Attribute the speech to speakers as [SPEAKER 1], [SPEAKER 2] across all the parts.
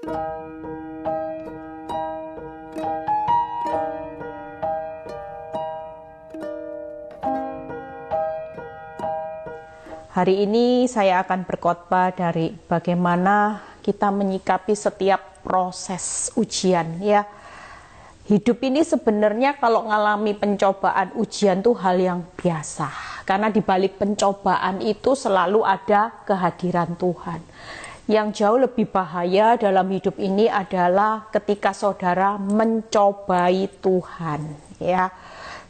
[SPEAKER 1] Hari ini saya akan berkhotbah dari bagaimana kita menyikapi setiap proses ujian, ya. Hidup ini sebenarnya kalau ngalami pencobaan, ujian itu hal yang biasa. Karena di balik pencobaan itu selalu ada kehadiran Tuhan. Yang jauh lebih bahaya dalam hidup ini adalah ketika saudara mencobai Tuhan, ya.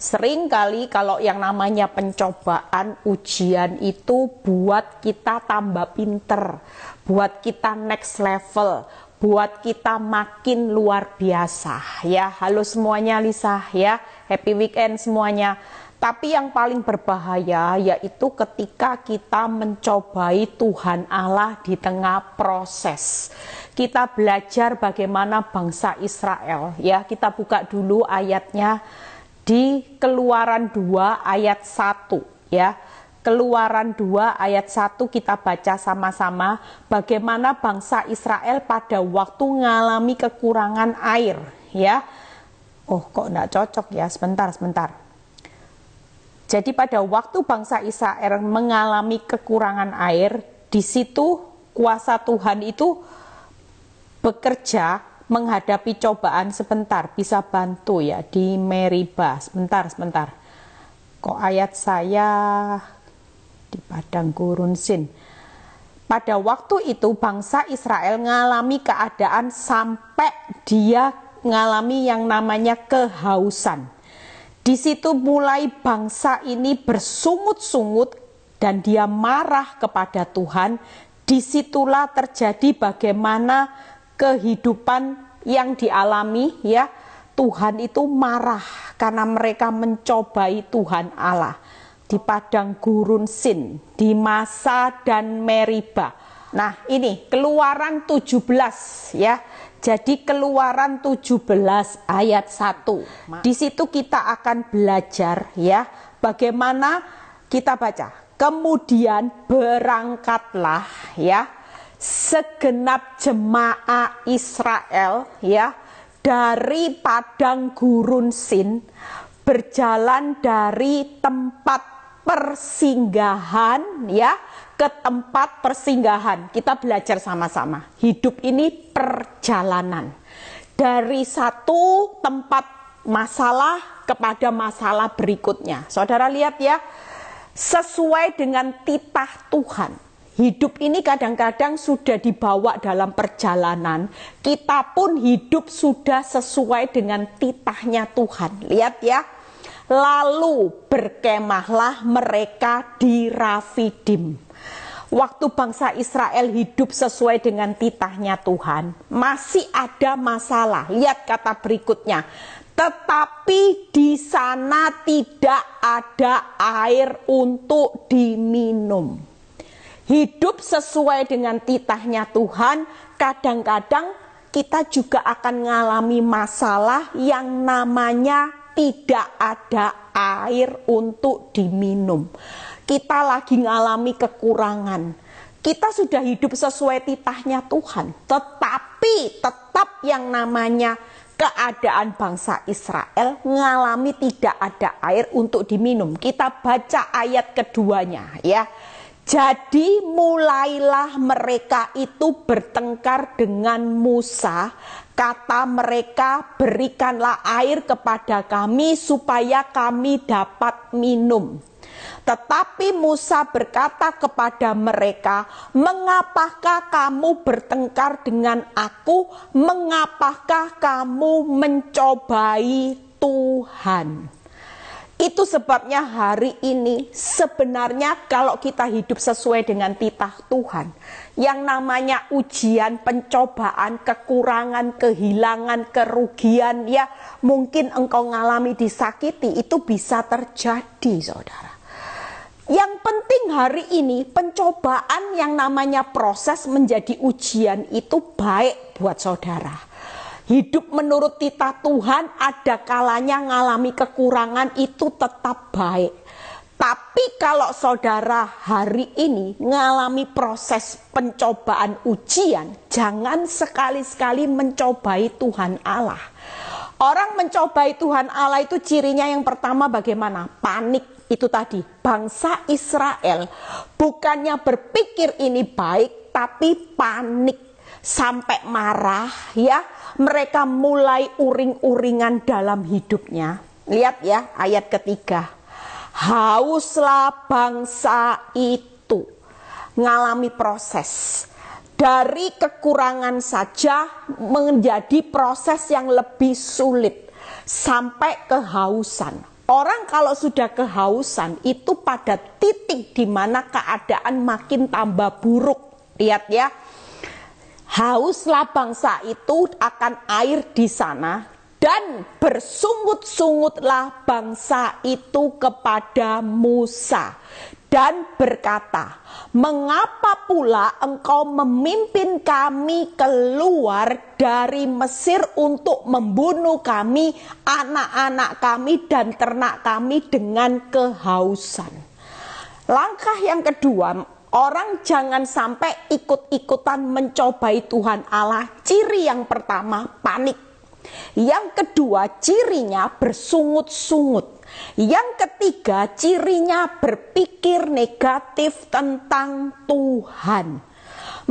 [SPEAKER 1] Sering kali kalau yang namanya pencobaan, ujian itu buat kita tambah pinter, buat kita next level, buat kita makin luar biasa, ya. Halo semuanya, Lisa, ya. Happy weekend semuanya. Tapi yang paling berbahaya yaitu ketika kita mencobai Tuhan Allah di tengah proses. Kita belajar bagaimana bangsa Israel, ya. Kita buka dulu ayatnya di Keluaran 2 ayat 1, ya. Keluaran 2 ayat 1 kita baca sama-sama bagaimana bangsa Israel pada waktu mengalami kekurangan air, ya. Oh, kok enggak cocok ya? Sebentar. Jadi pada waktu bangsa Israel mengalami kekurangan air, di situ kuasa Tuhan itu bekerja menghadapi cobaan. Sebentar, bisa bantu ya di Meriba. Sebentar. Kok ayat saya di padang gurun Sin. Pada waktu itu bangsa Israel mengalami keadaan sampai dia mengalami yang namanya kehausan. Di situ mulai bangsa ini bersungut-sungut dan dia marah kepada Tuhan. Disitulah terjadi bagaimana kehidupan yang dialami, ya. Tuhan itu marah karena mereka mencobai Tuhan Allah di padang gurun Sin, di Masa dan Meriba. Nah, ini Keluaran 17, ya. Jadi Keluaran 17 ayat 1. Di situ kita akan belajar, ya, bagaimana kita baca. Kemudian berangkatlah, ya, segenap jemaah Israel, ya, dari padang gurun Sin, berjalan dari tempat persinggahan, ya, ke tempat persinggahan. Kita belajar sama-sama. Hidup ini perjalanan dari satu tempat masalah kepada masalah berikutnya. Saudara lihat ya, sesuai dengan titah Tuhan. Hidup ini kadang-kadang sudah dibawa dalam perjalanan. Kita pun hidup sudah sesuai dengan titahnya Tuhan. Lihat ya. Lalu berkemahlah mereka di Rafidim. Waktu bangsa Israel hidup sesuai dengan titahnya Tuhan, masih ada masalah. Lihat kata berikutnya. Tetapi di sana tidak ada air untuk diminum. Hidup sesuai dengan titahnya Tuhan, kadang-kadang kita juga akan mengalami masalah yang namanya tidak ada air untuk diminum. Kita lagi mengalami kekurangan. Kita sudah hidup sesuai titahnya Tuhan, tetapi tetap yang namanya keadaan bangsa Israel mengalami tidak ada air untuk diminum. Kita baca ayat keduanya, ya. Jadi mulailah mereka itu bertengkar dengan Musa. Kata mereka, berikanlah air kepada kami supaya kami dapat minum. Tetapi Musa berkata kepada mereka, mengapakah kamu bertengkar dengan aku? Mengapakah kamu mencobai Tuhan? Itu sebabnya hari ini sebenarnya kalau kita hidup sesuai dengan titah Tuhan, yang namanya ujian, pencobaan, kekurangan, kehilangan, kerugian, ya mungkin engkau ngalami disakiti, itu bisa terjadi, saudara. Yang penting hari ini pencobaan yang namanya proses menjadi ujian itu baik buat saudara. Hidup menurut titah Tuhan ada kalanya ngalami kekurangan itu tetap baik. Tapi kalau saudara hari ini mengalami proses pencobaan ujian, jangan sekali-sekali mencobai Tuhan Allah. Orang mencobai Tuhan Allah itu cirinya yang pertama bagaimana? Panik. Itu tadi, bangsa Israel bukannya berpikir ini baik, tapi panik sampai marah ya. Mereka mulai uring-uringan dalam hidupnya. Lihat ya ayat ketiga. Hauslah bangsa itu, ngalami proses dari kekurangan saja menjadi proses yang lebih sulit sampai kehausan. Orang kalau sudah kehausan itu pada titik di mana keadaan makin tambah buruk. Lihat ya, hauslah bangsa itu akan air di sana, dan bersungut-sungutlah bangsa itu kepada Musa dan berkata, mengapa pula engkau memimpin kami keluar dari Mesir untuk membunuh kami, anak-anak kami dan ternak kami dengan kehausan. Langkah yang kedua, orang jangan sampai ikut-ikutan mencobai Tuhan Allah. Ciri yang pertama, panik. Yang kedua, cirinya bersungut-sungut. Yang ketiga, cirinya berpikir negatif tentang Tuhan.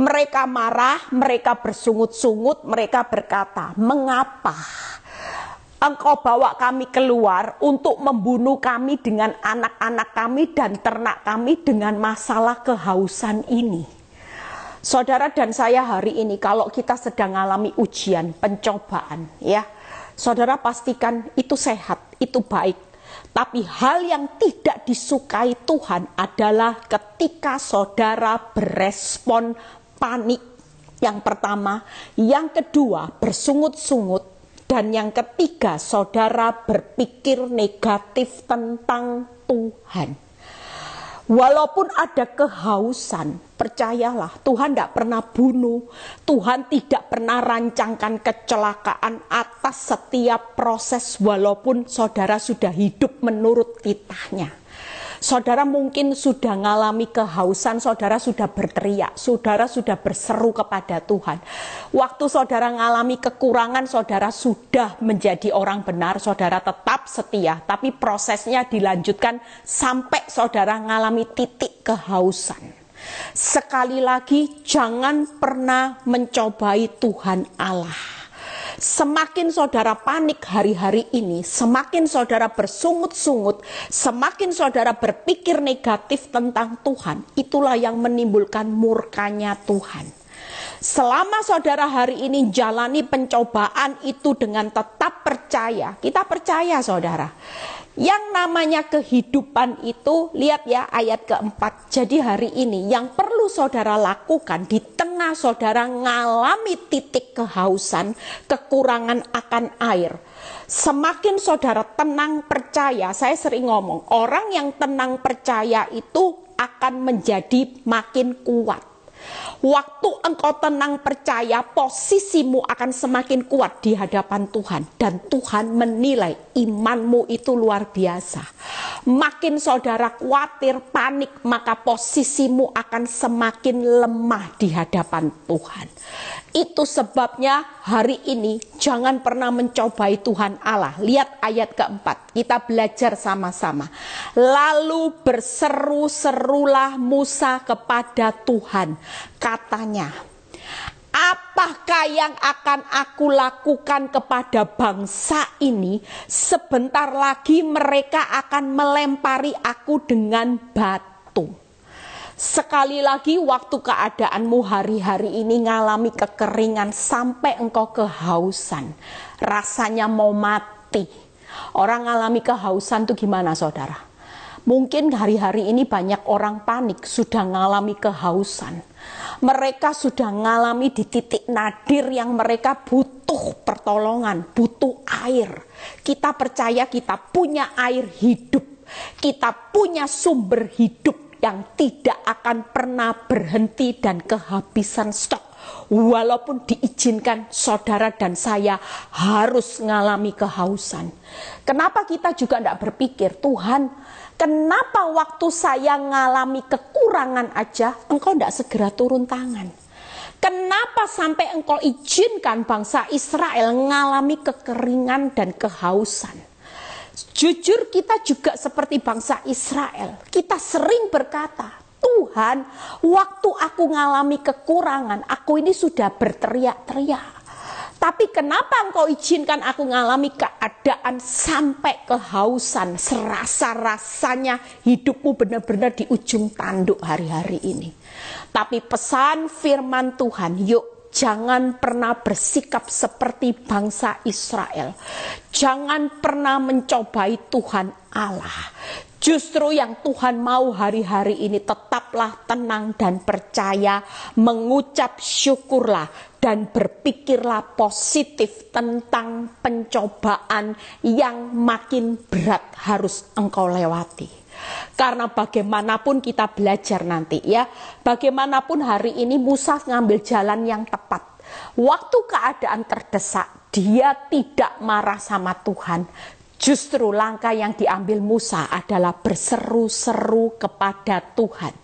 [SPEAKER 1] Mereka marah, mereka bersungut-sungut, mereka berkata, mengapa engkau bawa kami keluar untuk membunuh kami dengan anak-anak kami dan ternak kami dengan masalah kehausan ini? Saudara dan saya hari ini kalau kita sedang mengalami ujian, pencobaan ya, saudara pastikan itu sehat, itu baik. Tapi hal yang tidak disukai Tuhan adalah ketika saudara berespon panik. Yang pertama, yang kedua bersungut-sungut, dan yang ketiga saudara berpikir negatif tentang Tuhan. Walaupun ada kehausan, percayalah Tuhan tidak pernah bunuh, Tuhan tidak pernah rancangkan kecelakaan atas setiap proses walaupun saudara sudah hidup menurut titahnya. Saudara mungkin sudah mengalami kehausan, saudara sudah berteriak, saudara sudah berseru kepada Tuhan. Waktu saudara mengalami kekurangan, saudara sudah menjadi orang benar, saudara tetap setia. Tapi prosesnya dilanjutkan sampai saudara mengalami titik kehausan. Sekali lagi, jangan pernah mencobai Tuhan Allah. Semakin saudara panik hari-hari ini, semakin saudara bersungut-sungut, semakin saudara berpikir negatif tentang Tuhan, itulah yang menimbulkan murkanya Tuhan. Selama saudara hari ini jalani pencobaan itu dengan tetap percaya, kita percaya saudara, yang namanya kehidupan itu, lihat ya ayat keempat. Jadi hari ini yang perlu saudara lakukan di tengah saudara ngalami titik kehausan, kekurangan akan air. Semakin saudara tenang percaya, saya sering ngomong, orang yang tenang percaya itu akan menjadi makin kuat. Waktu engkau tenang percaya, posisimu akan semakin kuat di hadapan Tuhan. Dan Tuhan menilai imanmu itu luar biasa. Makin saudara khawatir, panik, maka posisimu akan semakin lemah di hadapan Tuhan. Itu sebabnya hari ini jangan pernah mencobai Tuhan Allah. Lihat ayat keempat, kita belajar sama-sama. Lalu berseru-serulah Musa kepada Tuhan. Katanya, apakah yang akan aku lakukan kepada bangsa ini? Sebentar lagi mereka akan melempari aku dengan batu. Sekali lagi, waktu keadaanmu hari-hari ini ngalami kekeringan sampai engkau kehausan, rasanya mau mati. Orang ngalami kehausan itu gimana saudara? Mungkin hari-hari ini banyak orang panik, sudah ngalami kehausan. Mereka sudah ngalami di titik nadir yang mereka butuh pertolongan, butuh air. Kita percaya kita punya air hidup, kita punya sumber hidup yang tidak akan pernah berhenti dan kehabisan stok. walaupun diizinkan saudara dan saya harus mengalami kehausan. Kenapa kita juga tidak berpikir, Tuhan, kenapa waktu saya mengalami kekurangan aja, Engkau tidak segera turun tangan? Kenapa sampai Engkau izinkan bangsa Israel mengalami kekeringan dan kehausan? Jujur kita juga seperti bangsa Israel. Kita sering berkata, Tuhan, waktu aku mengalami kekurangan, aku ini sudah berteriak-teriak. Tapi kenapa Engkau izinkan aku mengalami keadaan sampai kehausan, serasa-rasanya hidupmu benar-benar di ujung tanduk hari-hari ini. Tapi pesan firman Tuhan, yuk jangan pernah bersikap seperti bangsa Israel. Jangan pernah mencobai Tuhan Allah. Justru yang Tuhan mau hari-hari ini, tetaplah tenang dan percaya, mengucap syukurlah dan berpikirlah positif tentang pencobaan yang makin berat harus engkau lewati. Karena bagaimanapun kita belajar nanti ya, bagaimanapun hari ini Musa ngambil jalan yang tepat. Waktu keadaan terdesak, dia tidak marah sama Tuhan. Justru langkah yang diambil Musa adalah berseru-seru kepada Tuhan.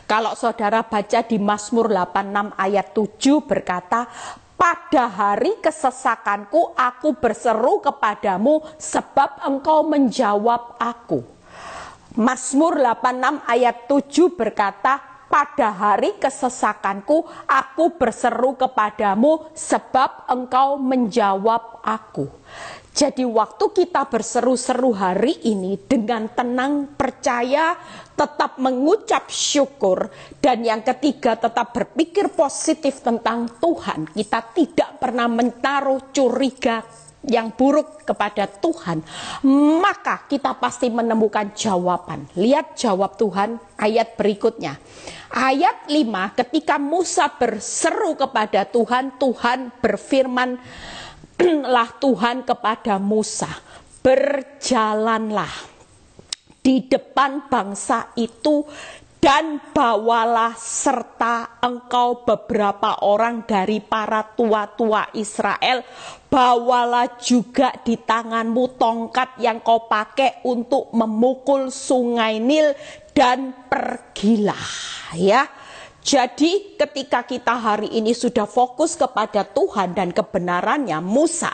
[SPEAKER 1] Kalau saudara baca di Mazmur 86 ayat 7 berkata, pada hari kesesakanku aku berseru kepadamu sebab engkau menjawab aku. Mazmur 86 ayat 7 berkata, pada hari kesesakanku aku berseru kepadamu sebab engkau menjawab aku. Jadi waktu kita berseru-seru hari ini dengan tenang, percaya, tetap mengucap syukur, dan yang ketiga tetap berpikir positif tentang Tuhan. Kita tidak pernah menaruh curiga yang buruk kepada Tuhan, maka kita pasti menemukan jawaban. Lihat jawab Tuhan ayat berikutnya. Ayat 5, ketika Musa berseru kepada Tuhan, Tuhan berfirman, lah Tuhan kepada Musa, berjalanlah di depan bangsa itu dan bawalah serta engkau beberapa orang dari para tua-tua Israel. Bawalah juga di tanganmu tongkat yang kau pakai untuk memukul sungai Nil dan pergilah. Ya. Jadi ketika kita hari ini sudah fokus kepada Tuhan dan kebenarannya, Musa,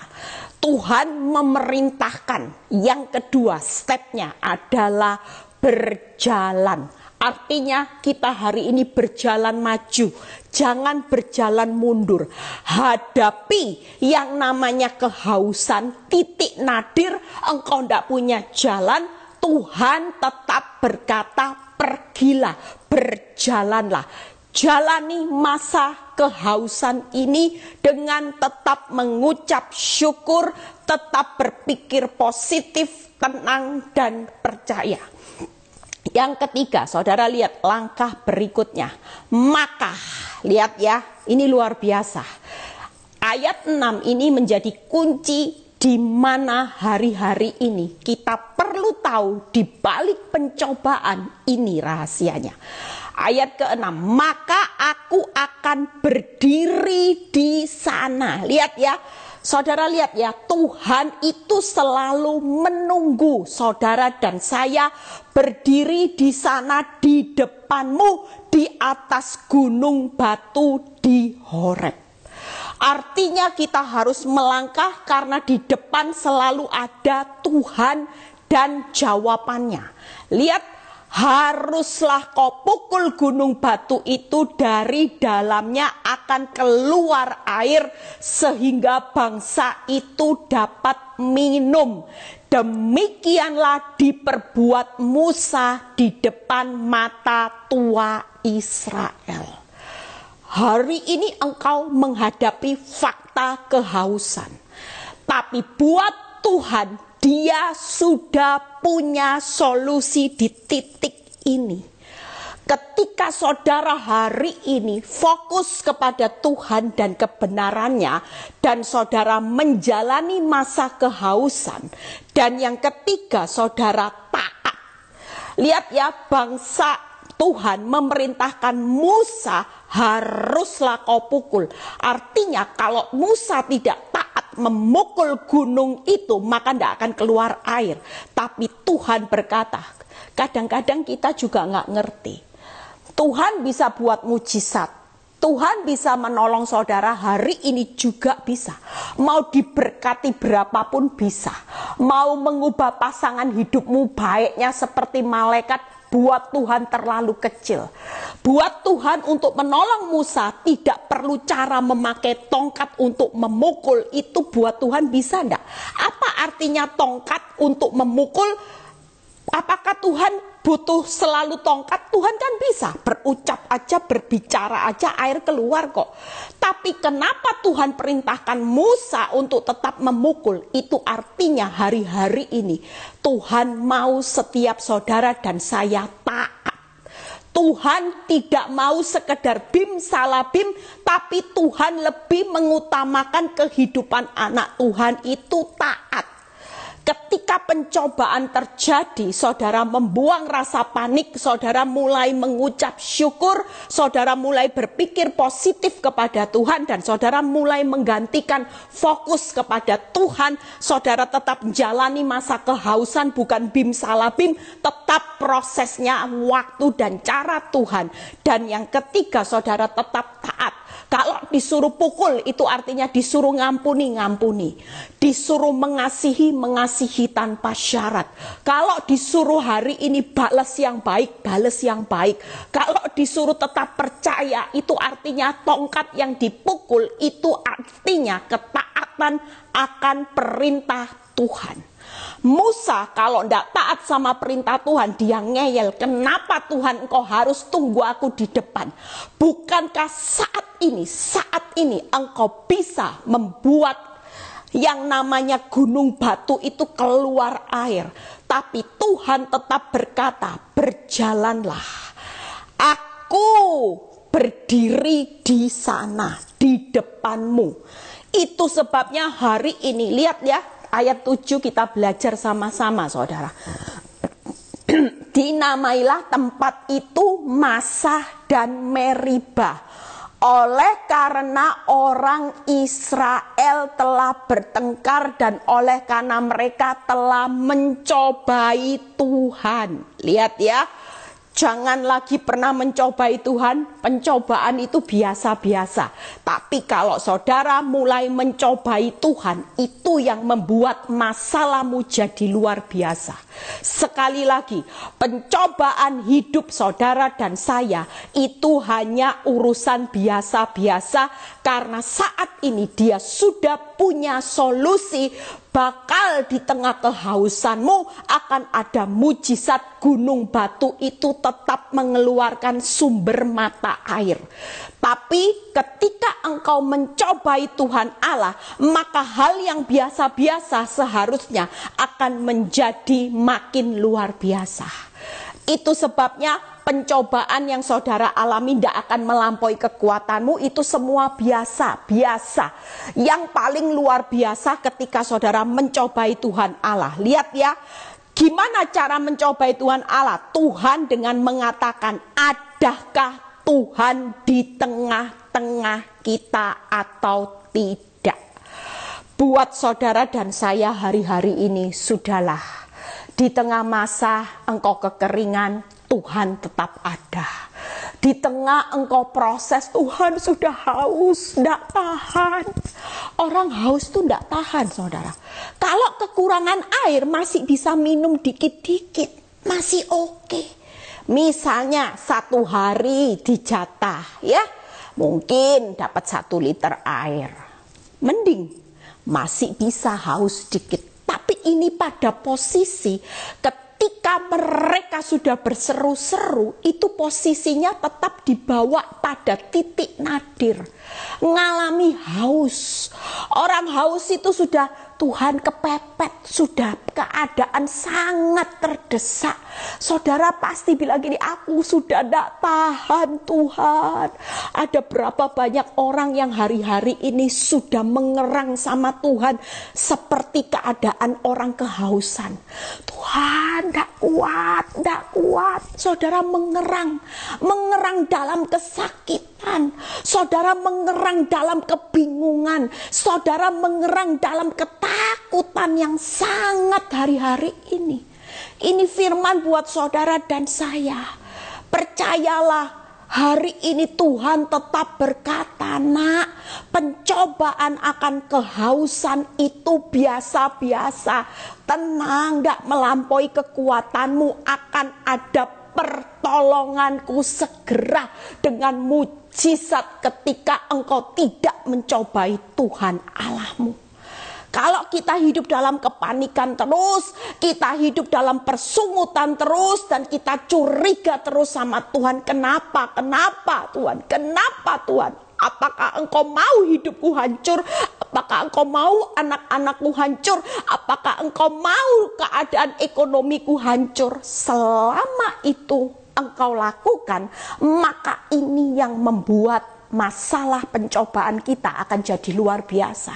[SPEAKER 1] Tuhan memerintahkan yang kedua stepnya adalah berjalan. Artinya kita hari ini berjalan maju, jangan berjalan mundur. Hadapi yang namanya kehausan, titik nadir engkau tidak punya jalan, Tuhan tetap berkata pergilah, berjalanlah. Jalani masa kehausan ini dengan tetap mengucap syukur, tetap berpikir positif, tenang dan percaya. Yang ketiga, saudara lihat langkah berikutnya. Maka, lihat ya, ini luar biasa. Ayat 6 ini menjadi kunci di mana hari-hari ini kita perlu tahu di balik pencobaan ini rahasianya. Ayat ke-6, maka aku akan berdiri di sana. Lihat ya, saudara lihat ya, Tuhan itu selalu menunggu saudara dan saya berdiri di sana di depanmu di atas gunung batu di Horeb. Artinya kita harus melangkah karena di depan selalu ada Tuhan dan jawabannya. Lihat, haruslah kau pukul gunung batu itu, dari dalamnya akan keluar air sehingga bangsa itu dapat minum. Demikianlah diperbuat Musa di depan mata tua Israel. Hari ini engkau menghadapi fakta kehausan. Tapi buat Tuhan, Dia sudah punya solusi di titik ini. Ketika saudara hari ini fokus kepada Tuhan dan kebenarannya, dan saudara menjalani masa kehausan, dan yang ketiga saudara taat. Lihat ya, bangsa Tuhan memerintahkan Musa haruslah kau pukul. Artinya kalau Musa tidak taat memukul gunung itu, maka tidak akan keluar air. Tapi Tuhan berkata, kadang-kadang kita juga nggak ngerti. Tuhan bisa buat mujizat. Tuhan bisa menolong saudara hari ini juga bisa. Mau diberkati berapapun bisa. Mau mengubah pasangan hidupmu baiknya seperti malaikat, buat Tuhan terlalu kecil. Buat Tuhan untuk menolong Musa tidak perlu cara memakai tongkat untuk memukul. Itu buat Tuhan bisa enggak? Apa artinya tongkat untuk memukul? Apakah Tuhan butuh selalu tongkat? Tuhan kan bisa berucap aja, berbicara aja, air keluar kok. Tapi kenapa Tuhan perintahkan Musa untuk tetap memukul? Itu artinya hari-hari ini Tuhan mau setiap saudara dan saya taat. Tuhan tidak mau sekedar bim salah bim, tapi Tuhan lebih mengutamakan kehidupan anak Tuhan itu taat. Ketika pencobaan terjadi, saudara membuang rasa panik, saudara mulai mengucap syukur, saudara mulai berpikir positif kepada Tuhan, dan saudara mulai menggantikan fokus kepada Tuhan. Saudara tetap menjalani masa kehausan, bukan bim salah bim, tetap prosesnya, waktu dan cara Tuhan. Dan yang ketiga, saudara tetap taat. Kalau disuruh pukul, itu artinya disuruh ngampuni, ngampuni. Disuruh mengasihi, mengasihi tanpa syarat. Kalau disuruh hari ini balas yang baik, balas yang baik. Kalau disuruh tetap percaya, itu artinya tongkat yang dipukul, itu artinya ketaatan akan perintah Tuhan. Musa kalau tidak taat sama perintah Tuhan, dia ngeyel. Kenapa Tuhan engkau harus tunggu aku di depan? Bukankah saat ini engkau bisa membuat yang namanya gunung batu itu keluar air? Tapi Tuhan tetap berkata, berjalanlah. Aku berdiri di sana, di depanmu. Itu sebabnya hari ini, lihat ya, ayat 7 kita belajar sama-sama saudara. Dinamailah tempat itu Masah dan Meribah, oleh karena orang Israel telah bertengkar dan oleh karena mereka telah mencobai Tuhan. Lihat ya, jangan lagi pernah mencobai Tuhan. Pencobaan itu biasa-biasa. Tapi kalau saudara mulai mencobai Tuhan, itu yang membuat masalahmu jadi luar biasa. Sekali lagi, pencobaan hidup saudara dan saya itu hanya urusan biasa-biasa, karena saat ini dia sudah punya solusi. Bakal di tengah kehausanmu akan ada mujizat, gunung batu itu tetap mengeluarkan sumber mata air. Tapi ketika engkau mencobai Tuhan Allah, maka hal yang biasa-biasa seharusnya akan menjadi makin luar biasa. Itu sebabnya pencobaan yang saudara alami tidak akan melampaui kekuatanmu. Itu semua biasa. Yang paling luar biasa ketika saudara mencobai Tuhan Allah. Lihat ya, gimana cara mencobai Tuhan Allah? Tuhan dengan mengatakan, adakah Tuhan di tengah-tengah kita atau tidak? Buat saudara dan saya hari-hari ini, sudahlah. Di tengah masa engkau kekeringan, Tuhan tetap ada. Di tengah engkau proses, Tuhan sudah haus, tidak tahan. Orang haus itu tidak tahan saudara. Kalau kekurangan air masih bisa minum dikit-dikit, masih oke. Misalnya 1 hari dijatah ya, mungkin dapat 1 liter air. Mending, masih bisa haus dikit. Tapi ini pada posisi ketika mereka sudah berseru-seru, itu posisinya tetap dibawa pada titik nadir. Ngalami haus. Orang haus itu sudah Tuhan kepepet, sudah keadaan sangat terdesak. Saudara pasti bilang gini, aku sudah tidak tahan Tuhan. Ada berapa banyak orang yang hari-hari ini sudah mengerang sama Tuhan seperti keadaan orang kehausan. Tuhan tidak kuat, tidak kuat. Saudara mengerang dalam kesakitan. Saudara mengerang dalam kebingungan. Saudara mengerang dalam ketakutan yang sangat hari-hari ini. Ini firman buat saudara dan saya. Percayalah, hari ini Tuhan tetap berkata, nak, pencobaan akan kehausan itu biasa-biasa. Tenang, tidak melampaui kekuatanmu, akan ada pertolonganku segera dengan mujizat ketika engkau tidak mencobai Tuhan Allahmu. Kalau kita hidup dalam kepanikan terus, kita hidup dalam persungutan terus, dan kita curiga terus sama Tuhan. Kenapa Tuhan? Kenapa Tuhan? Apakah engkau mau hidupku hancur? Apakah engkau mau anak-anakku hancur? Apakah engkau mau keadaan ekonomiku hancur? Selama itu engkau lakukan, maka ini yang membuat masalah pencobaan kita akan jadi luar biasa.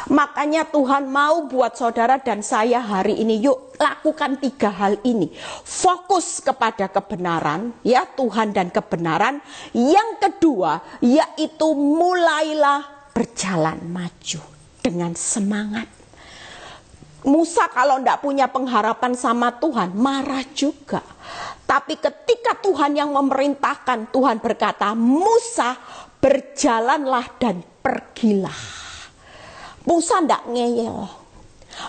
[SPEAKER 1] Makanya Tuhan mau buat saudara dan saya hari ini, yuk lakukan 3 hal ini. Fokus kepada kebenaran, ya, Tuhan dan kebenaran. Yang kedua, yaitu mulailah berjalan maju dengan semangat. Musa kalau tidak punya pengharapan sama Tuhan, marah juga. Tapi ketika Tuhan yang memerintahkan, Tuhan berkata, Musa, berjalanlah dan pergilah. Musa tidak ngeyel.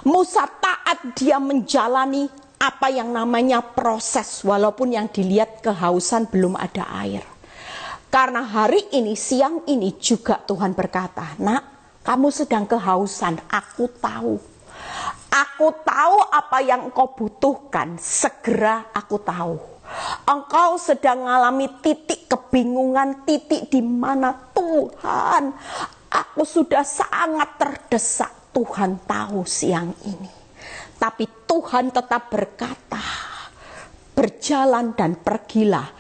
[SPEAKER 1] Musa taat, dia menjalani apa yang namanya proses. Walaupun yang dilihat kehausan belum ada air. Karena hari ini, siang ini juga Tuhan berkata, nak, kamu sedang kehausan, aku tahu. Aku tahu apa yang engkau butuhkan, segera aku tahu. Engkau sedang mengalami titik kebingungan, titik di mana Tuhan, aku sudah sangat terdesak. Tuhan tahu siang ini. Tapi Tuhan tetap berkata, berjalan dan pergilah.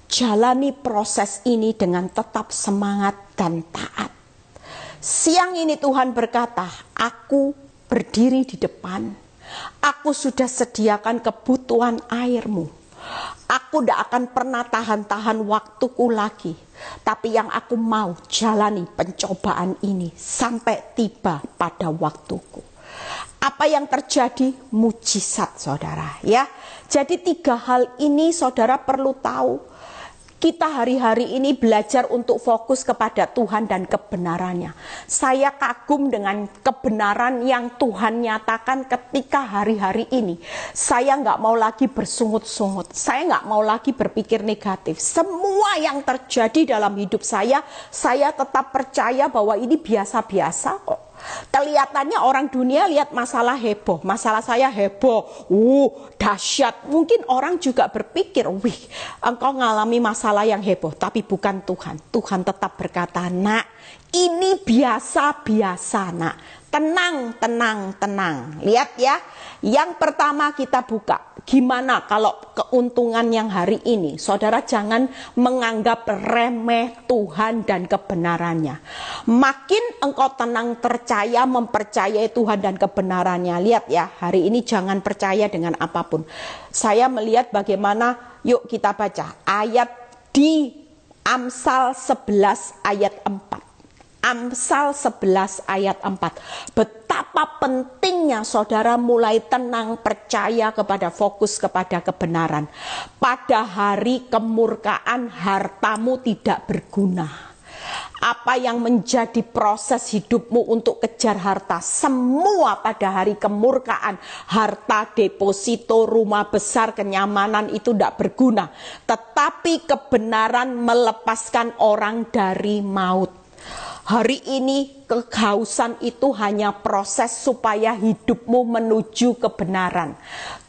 [SPEAKER 1] Jalani proses ini dengan tetap semangat dan taat. Siang ini Tuhan berkata, aku berdiri di depan. Aku sudah sediakan kebutuhan airmu. Aku tidak akan pernah tahan-tahan waktuku lagi. Tapi yang aku mau jalani pencobaan ini sampai tiba pada waktuku. Apa yang terjadi? Mujizat, saudara, ya. Jadi 3 hal ini saudara perlu tahu. Kita hari-hari ini belajar untuk fokus kepada Tuhan dan kebenarannya. Saya kagum dengan kebenaran yang Tuhan nyatakan ketika hari-hari ini. Saya nggak mau lagi bersungut-sungut. Saya nggak mau lagi berpikir negatif. Semua yang terjadi dalam hidup saya tetap percaya bahwa ini biasa-biasa kok. Kelihatannya orang dunia lihat masalah heboh, masalah saya heboh, dahsyat. Mungkin orang juga berpikir, wih, engkau ngalami masalah yang heboh, tapi bukan Tuhan. Tuhan tetap berkata, nak, ini biasa-biasa, nak. Tenang, tenang, tenang. Lihat ya, yang pertama kita buka. Gimana kalau keuntungan yang hari ini? Saudara jangan menganggap remeh Tuhan dan kebenarannya. Makin engkau tenang, percaya, mempercayai Tuhan dan kebenarannya. Lihat ya, hari ini jangan percaya dengan apapun. Saya melihat bagaimana, yuk kita baca ayat di Amsal 11 ayat 4. Amsal 11 ayat 4. Betapa pentingnya saudara mulai tenang, percaya kepada fokus kepada kebenaran. Pada hari kemurkaan hartamu tidak berguna. Apa yang menjadi proses hidupmu untuk kejar harta, semua pada hari kemurkaan, harta, deposito, rumah besar, kenyamanan itu tidak berguna. Tetapi kebenaran melepaskan orang dari maut. Hari ini kehausan itu hanya proses supaya hidupmu menuju kebenaran.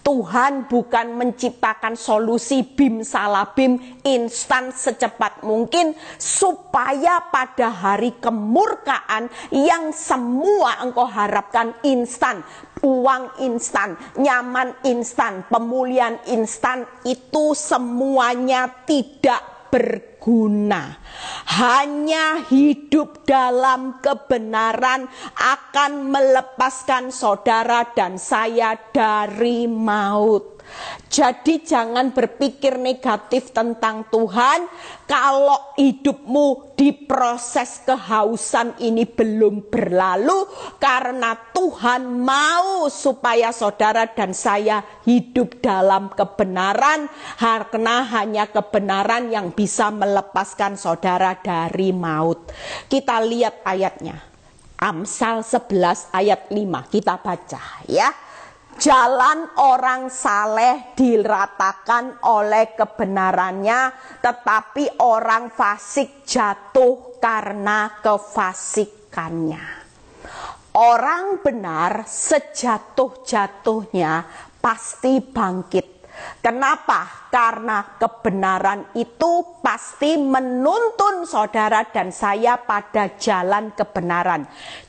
[SPEAKER 1] Tuhan bukan menciptakan solusi bim salabim instan secepat mungkin supaya pada hari kemurkaan yang semua engkau harapkan instan, uang instan, nyaman instan, pemulihan instan, itu semuanya tidak berguna. Hanya hidup dalam kebenaran akan melepaskan saudara dan saya dari maut. Jadi jangan berpikir negatif tentang Tuhan kalau hidupmu di proses kehausan ini belum berlalu, karena Tuhan mau supaya saudara dan saya hidup dalam kebenaran, karena hanya kebenaran yang bisa melepaskan saudara dari maut. Kita lihat ayatnya, Amsal 11 ayat 5, kita baca ya. Jalan orang saleh diratakan oleh kebenarannya, tetapi orang fasik jatuh karena kefasikannya. Orang benar sejatuh-jatuhnya pasti bangkit. Kenapa? Karena kebenaran itu pasti menuntun saudara dan saya pada jalan kebenaran.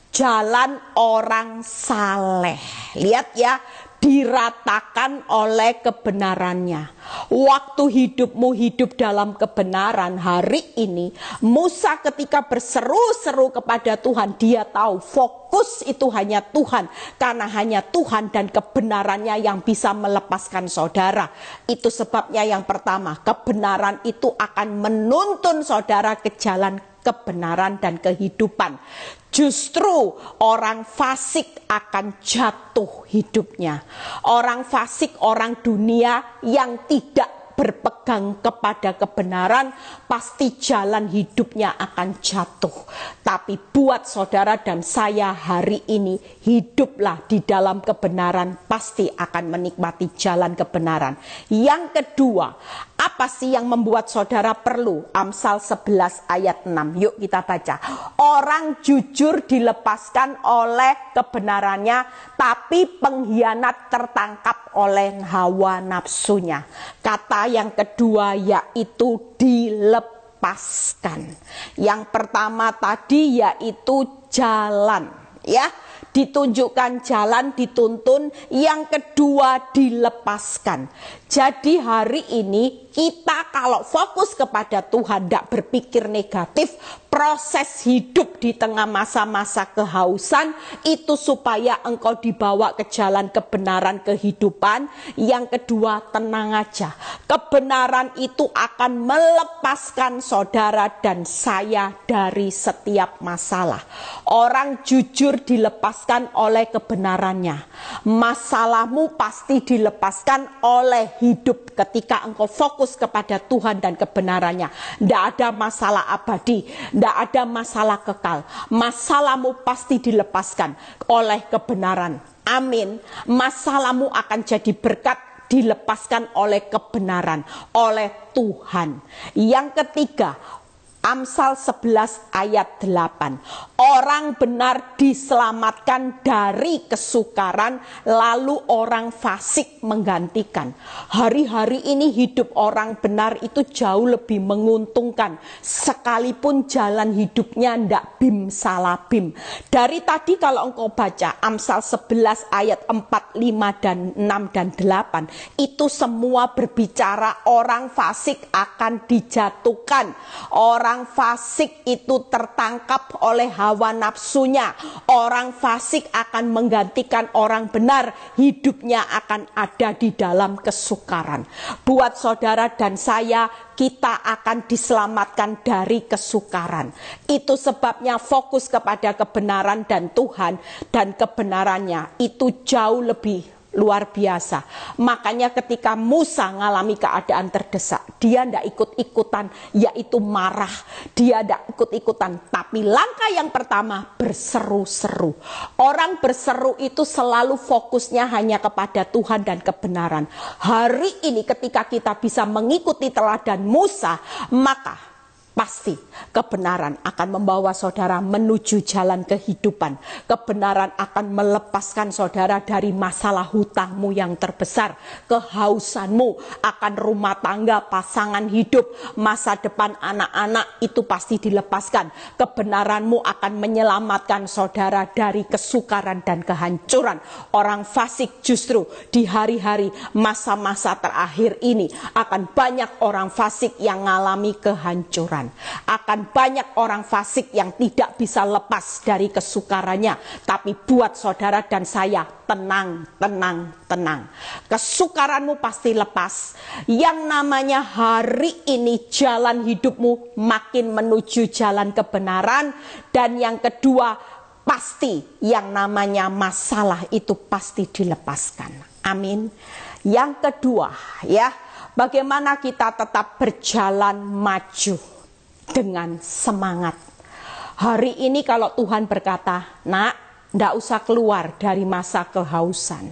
[SPEAKER 1] Jalan orang saleh. Lihat ya, diratakan oleh kebenarannya. Waktu hidupmu hidup dalam kebenaran hari ini, Musa ketika berseru-seru kepada Tuhan, dia tahu fokus itu hanya Tuhan, karena hanya Tuhan dan kebenarannya yang bisa melepaskan saudara. Itu sebabnya yang pertama, kebenaran itu akan menuntun saudara ke jalan kebenaran dan kehidupan. Justru orang fasik akan jatuh hidupnya. Orang fasik, orang dunia yang tidak berpegang kepada kebenaran, pasti jalan hidupnya akan jatuh. Tapi buat saudara dan saya hari ini, hiduplah di dalam kebenaran, pasti akan menikmati jalan kebenaran. Yang kedua, apa sih yang membuat saudara perlu? Amsal 11 ayat 6. Yuk kita baca. Orang jujur dilepaskan oleh kebenarannya, tapi pengkhianat tertangkap oleh hawa nafsunya. Kata yang kedua yaitu dilepaskan. Yang pertama tadi yaitu jalan, ya. Ditunjukkan jalan, dituntun. Yang kedua dilepaskan. Jadi hari ini kita kalau fokus kepada Tuhan, tidak berpikir negatif, proses hidup di tengah masa-masa kehausan itu supaya engkau dibawa ke jalan kebenaran kehidupan. Yang kedua, tenang aja. Kebenaran itu akan melepaskan saudara dan saya dari setiap masalah. Orang jujur dilepaskan oleh kebenarannya. Masalahmu pasti dilepaskan oleh hidup ketika engkau fokus kepada Tuhan dan kebenarannya. Tidak ada masalah abadi, tidak ada masalah kekal. Masalahmu pasti dilepaskan oleh kebenaran. Amin. Masalahmu akan jadi berkat, dilepaskan oleh kebenaran, oleh Tuhan. Yang ketiga, Amsal 11 ayat 8. Orang benar diselamatkan dari kesukaran, lalu orang fasik menggantikan. Hari-hari ini hidup orang benar itu jauh lebih menguntungkan, sekalipun jalan hidupnya ndak bim salabim. Dari tadi kalau engkau baca Amsal 11 ayat 4, 5, dan 6, dan 8, itu semua berbicara orang fasik akan dijatuhkan. Orang fasik itu tertangkap oleh hawa nafsunya. Orang fasik akan menggantikan orang benar. Hidupnya akan ada di dalam kesukaran. Buat saudara dan saya, kita akan diselamatkan dari kesukaran. Itu sebabnya fokus kepada kebenaran dan Tuhan dan kebenarannya itu jauh lebih luar biasa. Makanya ketika Musa mengalami keadaan terdesak, dia tidak ikut-ikutan, yaitu marah. Dia tidak ikut-ikutan, tapi langkah yang pertama berseru-seru. Orang berseru itu selalu fokusnya hanya kepada Tuhan dan kebenaran. Hari ini ketika kita bisa mengikuti teladan Musa, maka Pasti kebenaran akan membawa saudara menuju jalan kehidupan. Kebenaran akan melepaskan saudara dari masalah hutangmu yang terbesar. Kehausanmu akan rumah tangga, pasangan hidup, masa depan anak-anak itu pasti dilepaskan. Kebenaranmu akan menyelamatkan saudara dari kesukaran dan kehancuran. Orang fasik justru di hari-hari masa-masa terakhir ini akan banyak orang fasik yang mengalami kehancuran. Akan banyak orang fasik yang tidak bisa lepas dari kesukarannya. Tapi buat saudara dan saya, tenang, tenang, tenang. Kesukaranmu pasti lepas. Yang namanya hari ini jalan hidupmu makin menuju jalan kebenaran. Dan yang kedua, pasti yang namanya masalah itu pasti dilepaskan. Amin. Yang kedua, ya, bagaimana kita tetap berjalan maju dengan semangat. Hari ini kalau Tuhan berkata, nak, tidak usah keluar dari masa kehausan.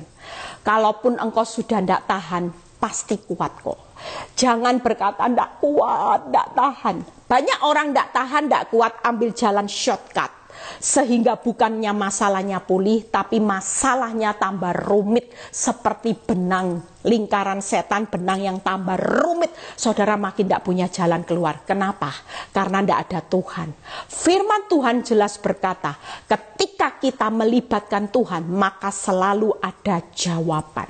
[SPEAKER 1] Kalaupun engkau sudah tidak tahan, pasti kuat kok. Jangan berkata tidak kuat, tidak tahan. Banyak orang tidak tahan, tidak kuat, ambil jalan shortcut. Sehingga bukannya masalahnya pulih, tapi masalahnya tambah rumit. Seperti benang, lingkaran setan, benang yang tambah rumit. Saudara makin tidak punya jalan keluar. Kenapa? Karena tidak ada Tuhan. Firman Tuhan jelas berkata, ketika kita melibatkan Tuhan, maka selalu ada jawaban.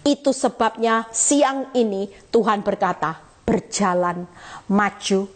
[SPEAKER 1] Itu sebabnya siang ini Tuhan berkata, berjalan maju,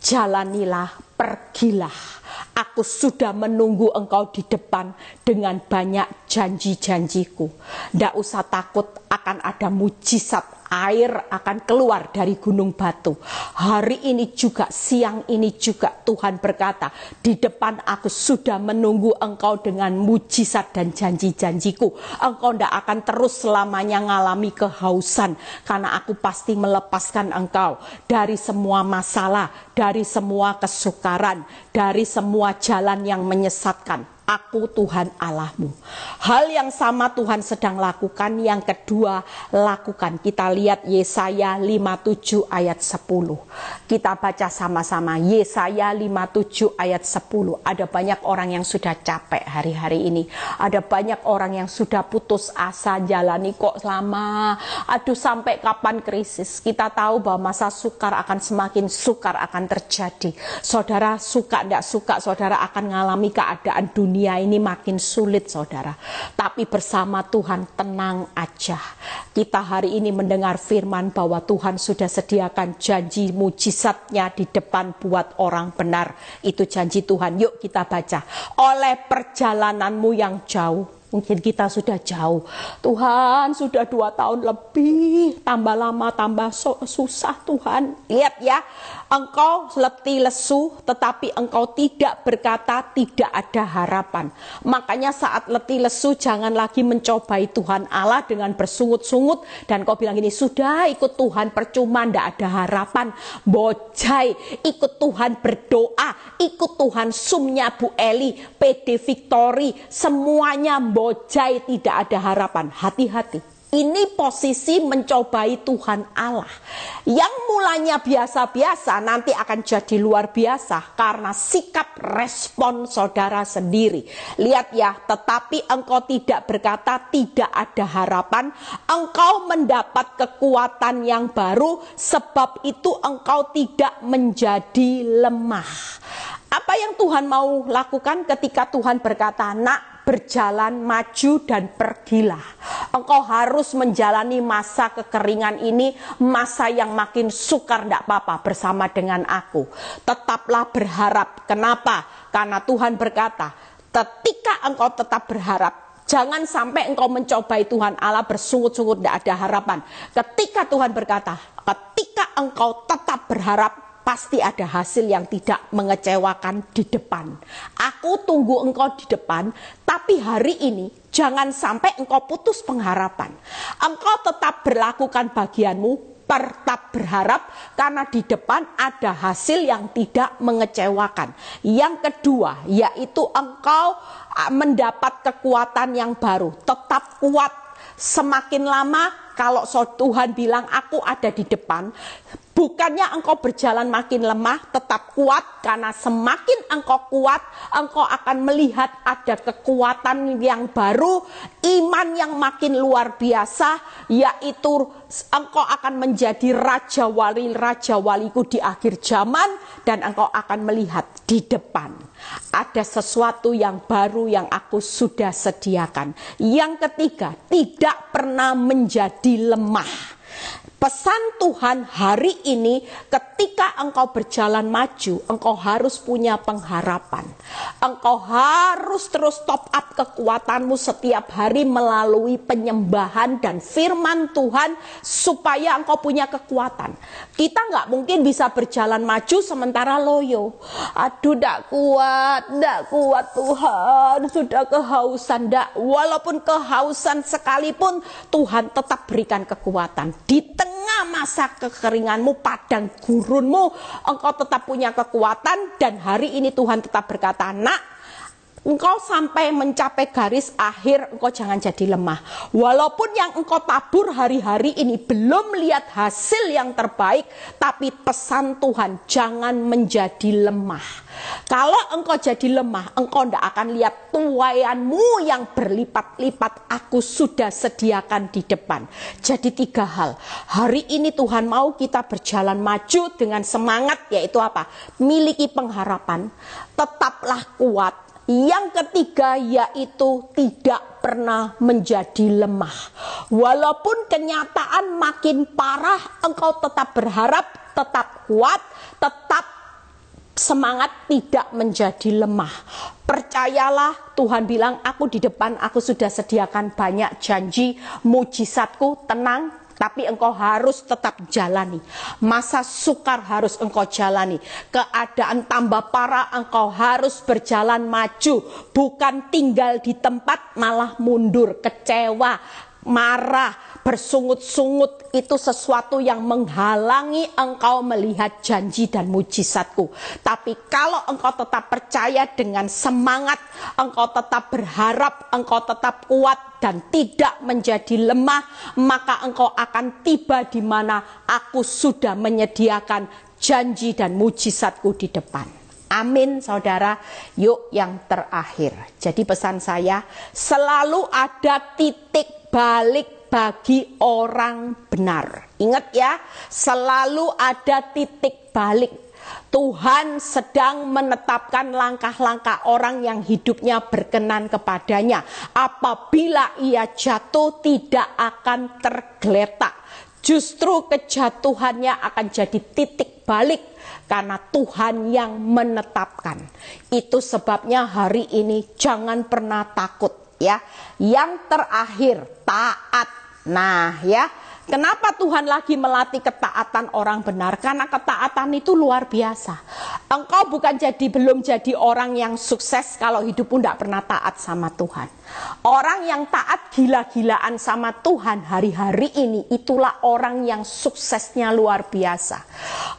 [SPEAKER 1] jalanilah, pergilah. Aku sudah menunggu engkau di depan dengan banyak janji-janjiku. Tidak usah takut, akan ada mujizat. Air akan keluar dari gunung batu. Hari ini juga, siang ini juga Tuhan berkata, di depan aku sudah menunggu engkau dengan mujizat dan janji-janjiku. Engkau tidak akan terus selamanya mengalami kehausan. Karena aku pasti melepaskan engkau dari semua masalah, dari semua kesukaran, dari semua jalan yang menyesatkan. Aku Tuhan Allahmu. Hal yang sama Tuhan sedang lakukan. Yang kedua, lakukan. Kita lihat Yesaya 57 ayat 10. Kita baca sama-sama. Yesaya 57 ayat 10. Ada banyak orang yang sudah capek hari-hari ini. Ada banyak orang yang sudah putus asa, jalani kok lama. Aduh, sampai kapan krisis? Kita tahu bahwa masa sukar akan semakin sukar akan terjadi. Saudara suka tidak suka, saudara akan mengalami keadaan dunia ini makin sulit, saudara. Tapi bersama Tuhan tenang aja. Kita hari ini mendengar firman bahwa Tuhan sudah sediakan janji mujizatnya di depan buat orang benar. Itu janji Tuhan. Yuk kita baca. Oleh perjalananmu yang jauh. Mungkin kita sudah jauh. Tuhan sudah 2 tahun lebih. Tambah lama tambah susah Tuhan. Lihat ya. Engkau letih lesu, tetapi engkau tidak berkata tidak ada harapan. Makanya saat letih lesu jangan lagi mencobai Tuhan Allah dengan bersungut-sungut. Dan kau bilang gini, sudah ikut Tuhan percuma, tidak ada harapan. Bojai, ikut Tuhan berdoa, ikut Tuhan sumnya Bu Eli, PD Victory, semuanya bojai, tidak ada harapan. Hati-hati. Ini posisi mencobai Tuhan Allah. Yang mulanya biasa-biasa nanti akan jadi luar biasa karena sikap respon saudara sendiri. Lihat ya, tetapi engkau tidak berkata tidak ada harapan. Engkau mendapat kekuatan yang baru, sebab itu engkau tidak menjadi lemah. Apa yang Tuhan mau lakukan ketika Tuhan berkata, nak, berjalan maju dan pergilah. Engkau harus menjalani masa kekeringan ini, masa yang makin sukar, tidak apa-apa, bersama dengan aku. Tetaplah berharap. Kenapa? Karena Tuhan berkata, ketika engkau tetap berharap, jangan sampai engkau mencobai Tuhan Allah bersungut-sungut, tidak ada harapan. Ketika Tuhan berkata, ketika engkau tetap berharap, pasti ada hasil yang tidak mengecewakan di depan. Aku tunggu engkau di depan, tapi hari ini jangan sampai engkau putus pengharapan. Engkau tetap berlakukan bagianmu, tetap berharap, karena di depan ada hasil yang tidak mengecewakan. Yang kedua, yaitu engkau mendapat kekuatan yang baru. Tetap kuat. Semakin lama, kalau Tuhan bilang aku ada di depan, Bukannya engkau berjalan makin lemah, tetap kuat, karena semakin engkau kuat, engkau akan melihat ada kekuatan yang baru, iman yang makin luar biasa, yaitu engkau akan menjadi raja waliku di akhir zaman, dan engkau akan melihat di depan ada sesuatu yang baru yang aku sudah sediakan. Yang ketiga, tidak pernah menjadi lemah. Pesan Tuhan hari ini, ketika engkau berjalan maju, engkau harus punya pengharapan. Engkau harus terus top up kekuatanmu setiap hari melalui penyembahan dan firman Tuhan, supaya engkau punya kekuatan. Kita nggak mungkin bisa berjalan maju sementara loyo. Aduh, nggak kuat Tuhan, sudah kehausan. Walaupun kehausan sekalipun, Tuhan tetap berikan kekuatan. Di tengah masa kekeringanmu, padang gurunmu, engkau tetap punya kekuatan. Dan hari ini Tuhan tetap berkata, nak, engkau sampai mencapai garis akhir, engkau jangan jadi lemah. Walaupun yang engkau tabur hari-hari ini belum lihat hasil yang terbaik, tapi pesan Tuhan, jangan menjadi lemah. Kalau engkau jadi lemah, engkau tidak akan lihat tuaianmu yang berlipat-lipat aku sudah sediakan di depan. Jadi 3 hal. Hari ini Tuhan mau kita berjalan maju dengan semangat, yaitu apa? Miliki pengharapan, tetaplah kuat. Yang ketiga yaitu tidak pernah menjadi lemah. Walaupun kenyataan makin parah, engkau tetap berharap, tetap kuat, tetap semangat, tidak menjadi lemah. Percayalah, Tuhan bilang, aku di depan, aku sudah sediakan banyak janji, mujizatku, tenang. Tapi engkau harus tetap jalani. Masa sukar harus engkau jalani. Keadaan tambah parah, engkau harus berjalan maju. Bukan tinggal di tempat malah mundur, kecewa, marah, bersungut-sungut. Itu sesuatu yang menghalangi engkau melihat janji dan mujizatku. Tapi kalau engkau tetap percaya dengan semangat, engkau tetap berharap, engkau tetap kuat dan tidak menjadi lemah, maka engkau akan tiba di mana aku sudah menyediakan janji dan mujizatku di depan. Amin, saudara. Yuk yang terakhir. Jadi pesan saya, selalu ada titik balik bagi orang benar. Ingat ya, selalu ada titik balik. Tuhan sedang menetapkan langkah-langkah orang yang hidupnya berkenan kepadanya. Apabila ia jatuh, tidak akan tergeletak. Justru kejatuhannya akan jadi titik balik, karena Tuhan yang menetapkan. Itu sebabnya hari ini jangan pernah takut ya. Yang terakhir, taat. Nah ya, kenapa Tuhan lagi melatih ketaatan orang benar? Karena ketaatan itu luar biasa. Engkau belum jadi orang yang sukses kalau hidupmu tidak pernah taat sama Tuhan. Orang yang taat gila-gilaan sama Tuhan hari-hari ini, itulah orang yang suksesnya luar biasa.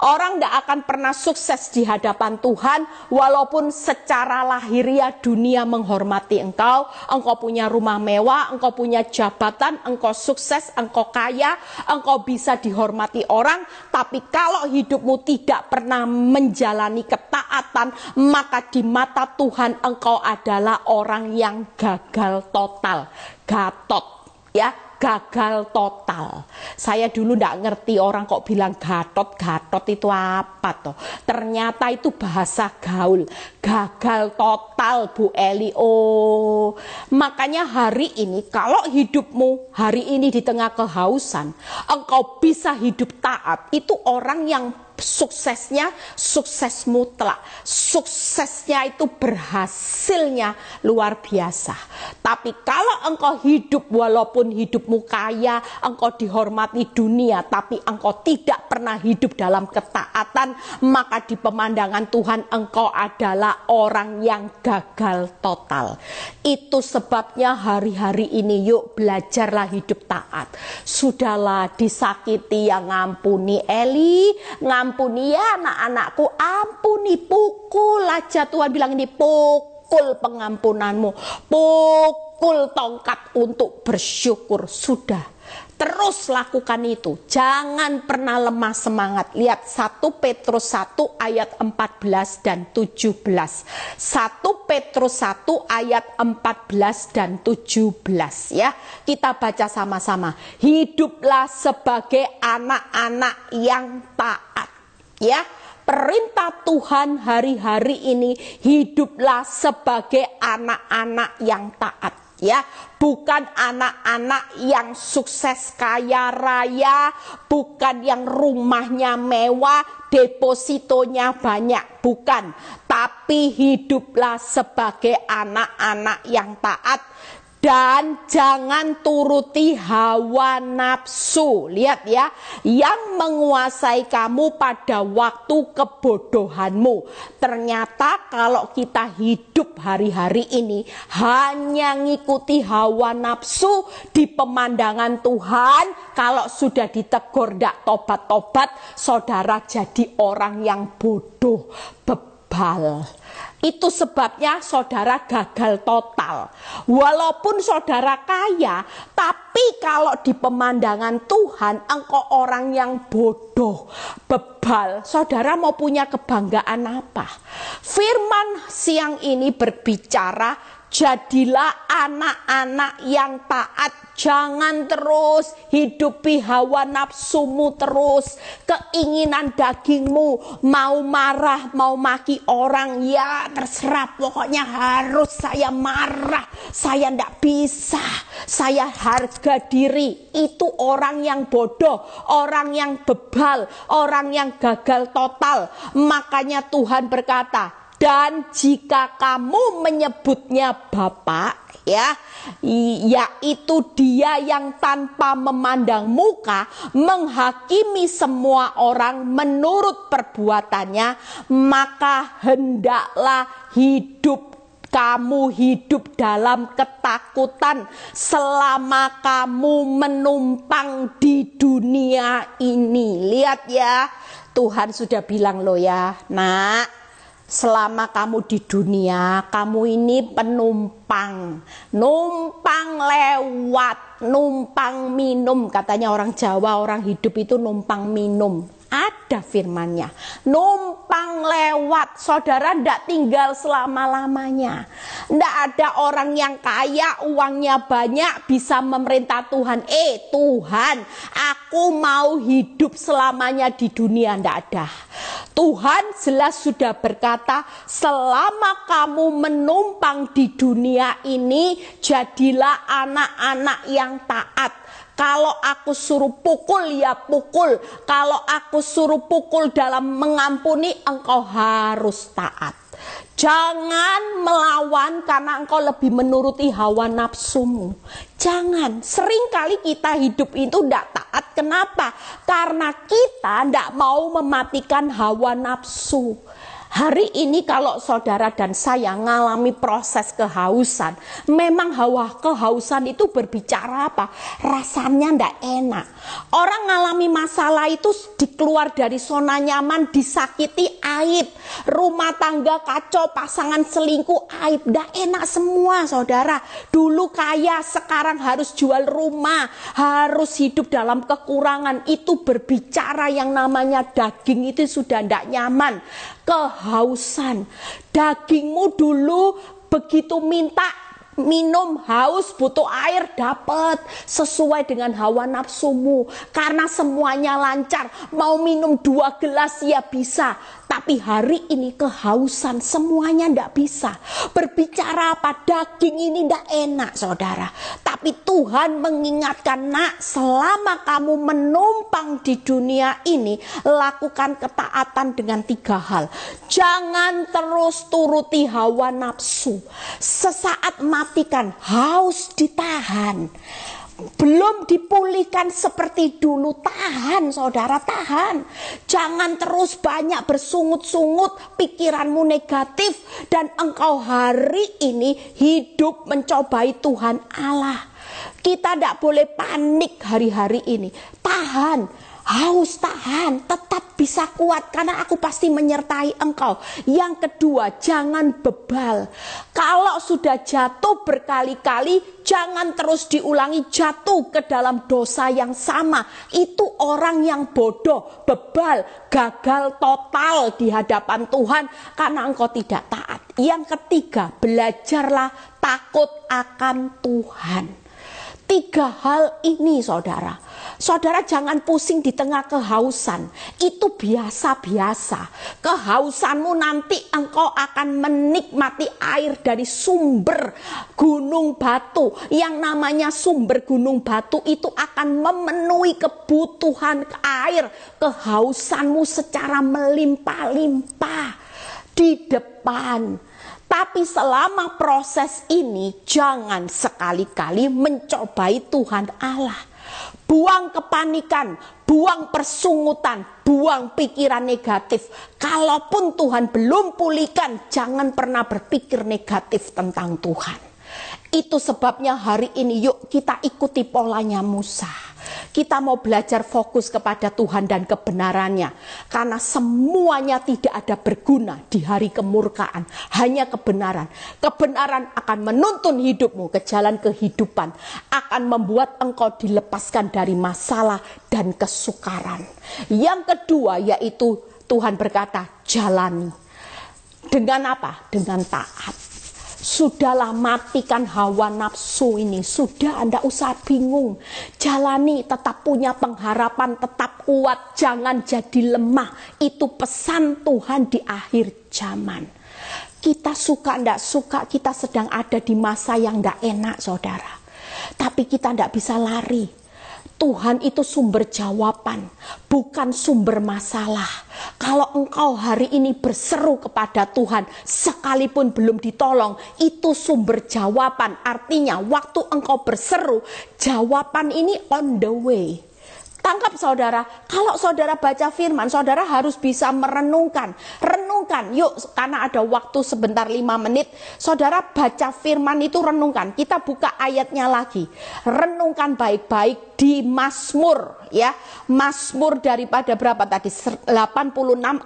[SPEAKER 1] Orang tidak akan pernah sukses di hadapan Tuhan walaupun secara lahiriah dunia menghormati engkau. Engkau punya rumah mewah, engkau punya jabatan, engkau sukses, engkau kaya, engkau bisa dihormati orang. Tapi kalau hidupmu tidak pernah menjalani ketaatan, maka di mata Tuhan engkau adalah orang yang gagal total, gatot ya, gagal total. Saya dulu nggak ngerti orang kok bilang gatot itu apa toh. Ternyata itu bahasa gaul, gagal total Bu Eli. Oh, makanya hari ini kalau hidupmu hari ini di tengah kehausan, engkau bisa hidup taat, itu orang yang suksesnya sukses mutlak, suksesnya itu berhasilnya luar biasa. Tapi kalau engkau hidup walaupun hidupmu kaya, engkau dihormati dunia, tapi engkau tidak pernah hidup dalam ketaatan, maka di pemandangan Tuhan engkau adalah orang yang gagal total. Itu sebabnya hari-hari ini yuk belajarlah hidup taat. Sudahlah disakiti yang ngampuni Eli, ampuni ya anak-anakku, ampuni, pukul aja. Tuhan bilang ini, pukul pengampunanmu, pukul tongkat untuk bersyukur. Sudah, Terus lakukan itu. Jangan pernah lemah semangat. Lihat 1 Petrus 1 ayat 14 dan 17. 1 Petrus 1 ayat 14 dan 17 ya. Kita baca sama-sama. Hiduplah sebagai anak-anak yang taat. Ya. Perintah Tuhan hari-hari ini, hiduplah sebagai anak-anak yang taat. Ya, bukan anak-anak yang sukses kaya raya, bukan yang rumahnya mewah, depositonya banyak, bukan. Tapi hiduplah sebagai anak-anak yang taat. Dan jangan turuti hawa nafsu. Lihat ya, yang menguasai kamu pada waktu kebodohanmu. Ternyata kalau kita hidup hari-hari ini hanya ngikuti hawa nafsu di pemandangan Tuhan, kalau sudah ditegur ndak tobat-tobat, saudara jadi orang yang bodoh, bebal. Itu sebabnya saudara gagal total. Walaupun saudara kaya, tapi kalau di pemandangan Tuhan engkau orang yang bodoh, bebal. Saudara mau punya kebanggaan apa? Firman siang ini berbicara, jadilah anak-anak yang taat. Jangan terus hidupi hawa nafsumu terus. Keinginan dagingmu. Mau marah, mau maki orang. Ya terserah, pokoknya harus saya marah. Saya tidak bisa. Saya harga diri. Itu orang yang bodoh. Orang yang bebal. Orang yang gagal total. Makanya Tuhan berkata, dan jika kamu menyebutnya Bapak, ya, yaitu dia yang tanpa memandang muka menghakimi semua orang menurut perbuatannya, maka hendaklah kamu hidup dalam ketakutan selama kamu menumpang di dunia ini. Lihat ya, Tuhan sudah bilang loh ya, nak, selama kamu di dunia, kamu ini penumpang. Numpang lewat, numpang minum. Katanya orang Jawa, orang hidup itu numpang minum. Ada firmannya. Numpang lewat. Saudara tidak tinggal selama-lamanya. Tidak ada orang yang kaya, uangnya banyak, bisa memerintah Tuhan. Tuhan, aku mau hidup selamanya di dunia. Tidak ada. Tuhan jelas sudah berkata, selama kamu menumpang di dunia ini, jadilah anak-anak yang taat. Kalau aku suruh pukul, ya pukul. Kalau aku suruh pukul dalam mengampuni, engkau harus taat. Jangan melawan karena engkau lebih menuruti hawa nafsumu. Jangan. Seringkali kita hidup itu tidak taat. Kenapa? Karena kita tidak mau mematikan hawa nafsu. Hari ini kalau saudara dan saya mengalami proses kehausan, memang kehausan itu berbicara apa? Rasanya tidak enak. Orang mengalami masalah itu dikeluar dari zona nyaman, disakiti, aib. Rumah tangga kacau, pasangan selingkuh, aib. Tidak enak semua saudara. Dulu kaya, sekarang harus jual rumah, harus hidup dalam kekurangan. Itu berbicara yang namanya daging itu sudah tidak nyaman. Kehausan. Dagingmu dulu begitu minta minum, haus, butuh air, dapat sesuai dengan hawa nafsumu. Karena semuanya lancar, mau minum 2 gelas ya bisa. Tapi hari ini kehausan, semuanya tidak bisa. Berbicara apa? Daging ini tidak enak saudara. Tapi Tuhan mengingatkan, nak, selama kamu menumpang di dunia ini, lakukan ketaatan dengan 3 hal. Jangan terus turuti hawa nafsu. Sesaat matikan, haus ditahan. Belum dipulihkan seperti dulu, tahan saudara, tahan. Jangan terus banyak bersungut-sungut, pikiranmu negatif, dan engkau hari ini hidup mencobai Tuhan Allah. Kita tidak boleh panik hari-hari ini, tahan. haus tahan, tetap bisa kuat karena aku pasti menyertai engkau. Yang kedua, jangan bebal. Kalau sudah jatuh berkali-kali, jangan terus diulangi jatuh ke dalam dosa yang sama. Itu orang yang bodoh, bebal, gagal total di hadapan Tuhan karena engkau tidak taat. Yang ketiga, belajarlah takut akan Tuhan. 3 hal ini saudara. Saudara jangan pusing di tengah kehausan. Itu biasa-biasa. Kehausanmu nanti engkau akan menikmati air dari sumber gunung batu. Yang namanya sumber gunung batu itu akan memenuhi kebutuhan air. Kehausanmu secara melimpah-limpah di depan. Tapi selama proses ini jangan sekali-kali mencobai Tuhan Allah. Buang kepanikan, buang persungutan, buang pikiran negatif. Kalaupun Tuhan belum pulihkan, jangan pernah berpikir negatif tentang Tuhan. Itu sebabnya hari ini yuk kita ikuti polanya Musa. Kita mau belajar fokus kepada Tuhan dan kebenarannya. Karena semuanya tidak ada berguna di hari kemurkaan. Hanya kebenaran. Kebenaran akan menuntun hidupmu ke jalan kehidupan. Akan membuat engkau dilepaskan dari masalah dan kesukaran. Yang kedua yaitu Tuhan berkata, jalani. Dengan apa? Dengan taat. Sudahlah, matikan hawa nafsu ini. Sudah, Anda usah bingung. Jalani, tetap punya pengharapan, tetap kuat. Jangan jadi lemah. Itu pesan Tuhan di akhir zaman. Kita suka tidak suka, kita sedang ada di masa yang tidak enak saudara. Tapi kita tidak bisa lari. Tuhan itu sumber jawaban, bukan sumber masalah. Kalau engkau hari ini berseru kepada Tuhan, sekalipun belum ditolong, itu sumber jawaban. Artinya waktu engkau berseru, jawaban ini on the way. Tangkap saudara, kalau saudara baca firman, saudara harus bisa merenungkan. Renungkan, yuk karena ada waktu sebentar 5 menit. Saudara baca firman itu renungkan. Kita buka ayatnya lagi. Renungkan baik-baik di Mazmur ya. Mazmur daripada berapa tadi? 86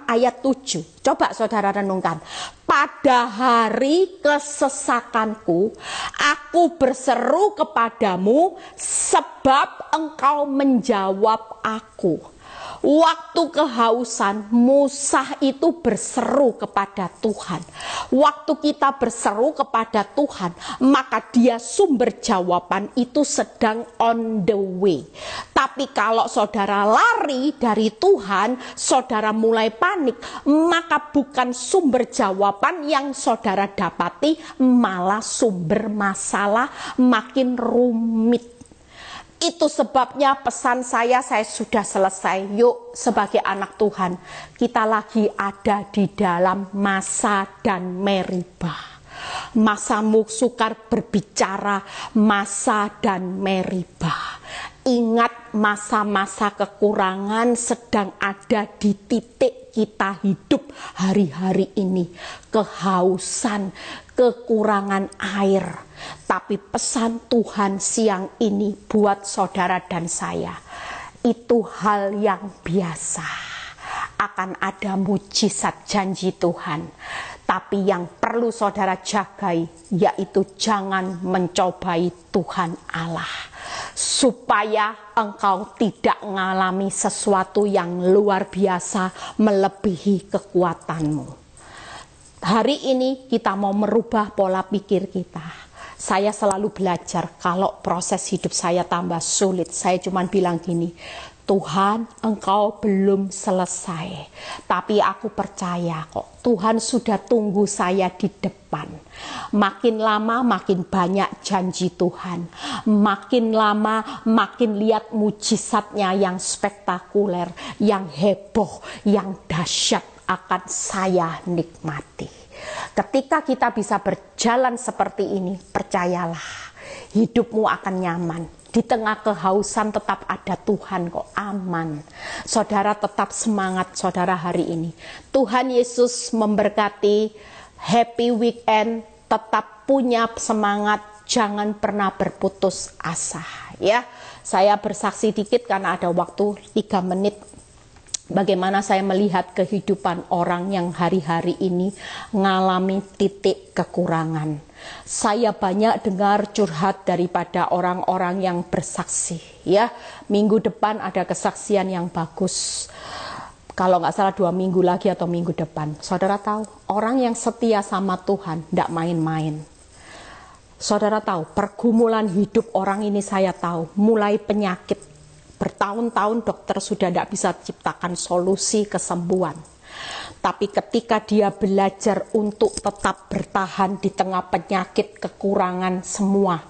[SPEAKER 1] ayat 7. Coba saudara renungkan. Pada hari kesesakanku, aku berseru kepadamu sebab engkau menjawab aku. Waktu kehausan, Musa itu berseru kepada Tuhan. Waktu kita berseru kepada Tuhan, maka dia sumber jawaban itu sedang on the way. Tapi kalau saudara lari dari Tuhan, saudara mulai panik, maka bukan sumber jawaban yang saudara dapati, malah sumber masalah makin rumit. Itu sebabnya pesan saya sudah selesai. Yuk sebagai anak Tuhan, kita lagi ada di dalam masa dan Meribah. Masa sukar berbicara, masa dan Meribah. Ingat masa-masa kekurangan sedang ada di titik kita hidup hari-hari ini. Kehausan, kekurangan air. Tapi pesan Tuhan siang ini buat saudara dan saya, itu hal yang biasa. Akan ada mujizat janji Tuhan. Tapi yang perlu saudara jagai, yaitu jangan mencobai Tuhan Allah. Supaya engkau tidak mengalami sesuatu yang luar biasa melebihi kekuatanmu. Hari ini kita mau merubah pola pikir kita. Saya selalu belajar kalau proses hidup saya tambah sulit. Saya cuma bilang gini, Tuhan engkau belum selesai. Tapi aku percaya kok Tuhan sudah tunggu saya di depan. Makin lama makin banyak janji Tuhan. Makin lama makin lihat mujizatnya yang spektakuler, yang heboh, yang dahsyat akan saya nikmati. Ketika kita bisa berjalan seperti ini, percayalah, hidupmu akan nyaman. Di tengah kehausan tetap ada Tuhan kok, aman. Saudara tetap semangat saudara hari ini. Tuhan Yesus memberkati, happy weekend, tetap punya semangat, jangan pernah berputus asa. Ya, saya bersaksi dikit karena ada waktu 3 menit. Bagaimana saya melihat kehidupan orang yang hari-hari ini mengalami titik kekurangan. Saya banyak dengar curhat daripada orang-orang yang bersaksi. Ya, minggu depan ada kesaksian yang bagus. Kalau nggak salah 2 minggu lagi atau minggu depan. Saudara tahu, orang yang setia sama Tuhan tidak main-main. Saudara tahu, pergumulan hidup orang ini saya tahu, mulai penyakit. Bertahun-tahun dokter sudah tidak bisa ciptakan solusi kesembuhan. Tapi ketika dia belajar untuk tetap bertahan di tengah penyakit, kekurangan semua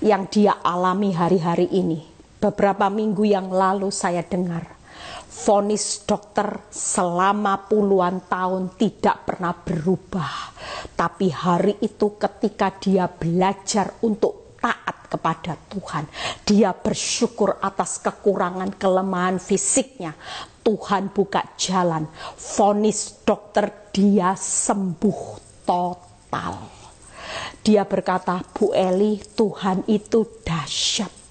[SPEAKER 1] yang dia alami hari-hari ini. Beberapa minggu yang lalu saya dengar, vonis dokter selama puluhan tahun tidak pernah berubah. Tapi hari itu ketika dia belajar untuk taat kepada Tuhan, dia bersyukur atas kekurangan kelemahan fisiknya. Tuhan buka jalan, vonis dokter dia sembuh total. Dia berkata, Bu Eli, Tuhan itu dahsyat.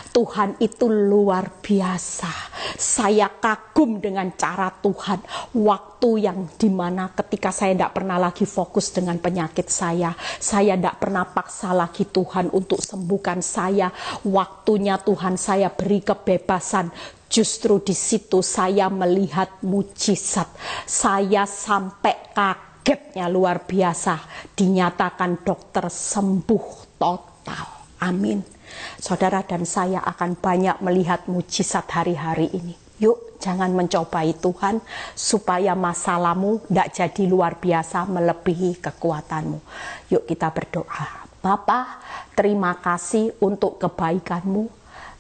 [SPEAKER 1] Tuhan itu luar biasa. Saya kagum dengan cara Tuhan. Waktu yang dimana ketika saya tidak pernah lagi fokus dengan penyakit saya tidak pernah paksa lagi Tuhan untuk sembuhkan saya. Waktunya Tuhan saya beri kebebasan. Justru di situ saya melihat mujizat. Saya sampai kagetnya luar biasa. Dinyatakan dokter sembuh total. Amin. Saudara dan saya akan banyak melihat mujizat hari-hari ini. Yuk, jangan mencobai Tuhan supaya masalahmu tidak jadi luar biasa melebihi kekuatanmu. Yuk kita berdoa. Bapa, terima kasih untuk kebaikanmu.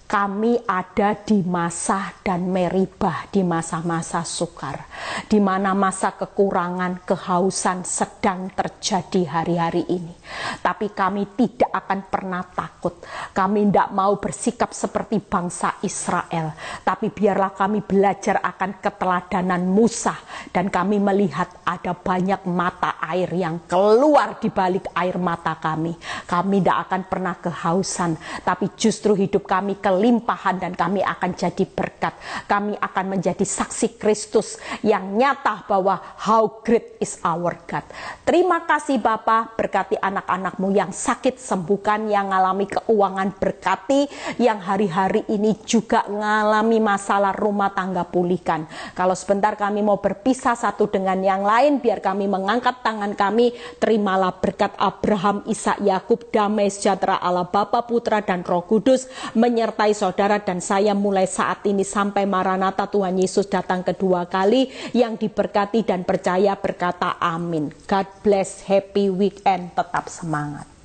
[SPEAKER 1] Kami ada di masa dan meribah, di masa-masa sukar, di mana masa kekurangan, kehausan sedang terjadi hari-hari ini. Tapi kami tidak akan pernah takut. Kami tidak mau bersikap seperti bangsa Israel. Tapi biarlah kami belajar akan keteladanan Musa. Dan kami melihat ada banyak mata air yang keluar di balik air mata kami. Kami tidak akan pernah kehausan. Tapi justru hidup kami kelimpahan dan kami akan jadi berkat. Kami akan menjadi saksi Kristus yang nyata bahwa how great is our God. Terima kasih Bapa, berkati anak-anakmu yang sakit sembuhkan, yang mengalami keuangan berkati, yang hari-hari ini juga mengalami masalah rumah tangga pulihkan. Kalau sebentar kami mau berpisah satu dengan yang lain, biar kami mengangkat tangan kami, terimalah berkat Abraham, Ishak, Yakub, damai sejahtera Allah Bapa, Putra dan Roh Kudus menyertai saudara dan saya mulai saat ini sampai Maranatha Tuhan Yesus datang kedua kali. Yang diberkati dan percaya berkata amin. God bless, happy weekend, tetap semangat.